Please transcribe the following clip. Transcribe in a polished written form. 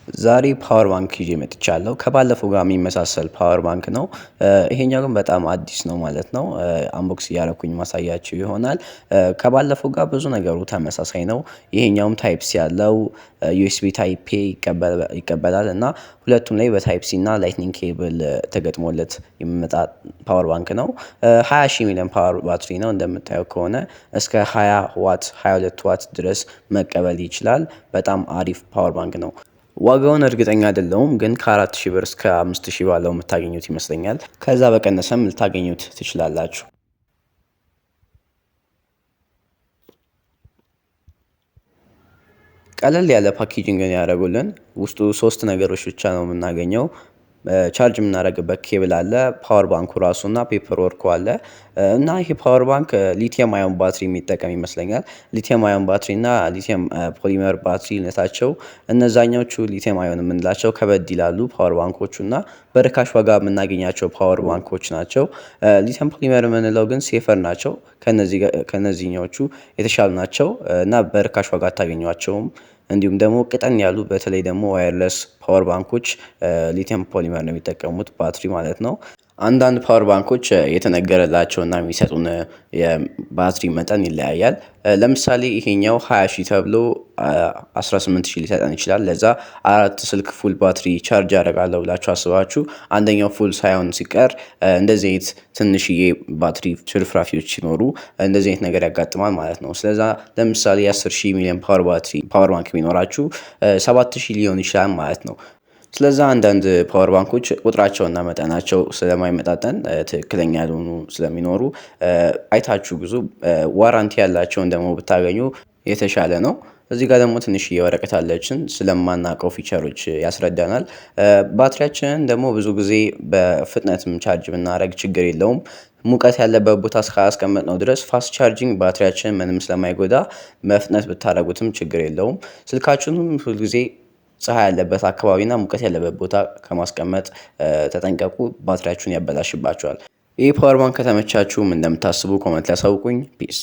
ዛሬ ፓወር ባንክ ይዤ መጥቻለሁ። ከባለፈው ጋር የሚመሳሰል ፓወር ባንክ ነው። ይሄኛው ግን በጣም አዲስ ነው ማለት ነው። አንቦክስ እያደረኩኝ ማሳያችሁ ይሆናል። ከባለፈው ጋር ብዙ ነገሩ ተመሳሳይ ነው። ይሄኛውም ታይፕ ሲ ያለው ዩኤስቢ ታይፕ ኤ ይቀበላል እና ሁለቱም ላይ በታይፕ ሲ እና ላይትኒንግ ኬብል ተገጥሞለት የሚመጣ ፓወር ባንክ ነው። 20 ሺህ ሚሊዮን ፓወር ባትሪ ነው። እንደምታየው ከሆነ እስከ 20 ዋት 22 ዋት ድረስ መቀበል ይችላል። በጣም አሪፍ ፓወር ባንክ ነው። ዋጋውን እርግጠኛ አይደለሁም፣ ግን ከ4000 ብር እስከ 5000 ባለው የምታገኙት ይመስለኛል። ከዛ በቀነሰም ልታገኙት ትችላላችሁ። ቀለል ያለ ፓኬጂንግን ያደረጉልን። ውስጡ 3 ነገሮች ብቻ ነው የምናገኘው። ቻርጅ የምናደርግበት ኬብል አለ፣ ፓወር ባንኩ ራሱ እና ፔፐር ወርኩ አለ እና ይሄ ፓወር ባንክ ሊቲየም አዮን ባትሪ የሚጠቀም ይመስለኛል። ሊቲየም አዮን ባትሪ እና ሊቲየም ፖሊመር ባትሪነታቸው እነዛኞቹ ሊቲየም አዮን የምንላቸው ከበድ ይላሉ ፓወር ባንኮቹ እና በርካሽ ዋጋ የምናገኛቸው ፓወር ባንኮች ናቸው። ሊቲየም ፖሊመር የምንለው ግን ሴፈር ናቸው። ከነዚህኞቹ የተሻሉ ናቸው እና በርካሽ ዋጋ አታገኟቸውም። እንዲሁም ደግሞ ቅጠን ያሉ በተለይ ደግሞ ዋየርለስ ፓወር ባንኮች ሊቲየም ፖሊመር ነው የሚጠቀሙት ባትሪ ማለት ነው። አንዳንድ ፓወር ባንኮች የተነገረላቸውና የሚሰጡን የባትሪ መጠን ይለያያል። ለምሳሌ ይሄኛው 20 ሺህ ተብሎ 18 ሺህ ሊሰጠን ይችላል። ለዛ 4 ስልክ ፉል ባትሪ ቻርጅ ያደርጋለሁ ብላችሁ አስባችሁ አንደኛው ፉል ሳይሆን ሲቀር እንደዚህ አይነት ትንሽዬ ባትሪ ሽርፍራፊዎች ሲኖሩ እንደዚህ አይነት ነገር ያጋጥማል ማለት ነው። ስለዛ ለምሳሌ 10 ሺህ ሚሊዮን ፓወር ባንክ ቢኖራችሁ 7 ሺህ ሊሆን ይችላል ማለት ነው። ስለዛ አንዳንድ ፓወር ባንኮች ቁጥራቸውና መጠናቸው ስለማይመጣጠን ትክክለኛ ያልሆኑ ስለሚኖሩ አይታችሁ ግዙ። ዋራንቲ ያላቸውን ደግሞ ብታገኙ የተሻለ ነው። እዚህ ጋር ደግሞ ትንሽዬ ወረቀት አለችን፣ ስለማናውቀው ፊቸሮች ያስረዳናል። ባትሪያችንን ደግሞ ብዙ ጊዜ በፍጥነትም ቻርጅ ብናደርግ ችግር የለውም። ሙቀት ያለበት ቦታ እስካስቀመጥነው ድረስ ፋስት ቻርጂንግ ባትሪያችንን ምንም ስለማይጎዳ በፍጥነት ብታደርጉትም ችግር የለውም። ስልካችሁንም ሁልጊዜ ፀሐይ ያለበት አካባቢና ሙቀት ያለበት ቦታ ከማስቀመጥ ተጠንቀቁ፣ ባትሪያችሁን ያበላሽባቸዋል። ይህ ፓወር ባንክ ከተመቻችሁም እንደምታስቡ ኮመንት ላይ አሳውቁኝ። ፒስ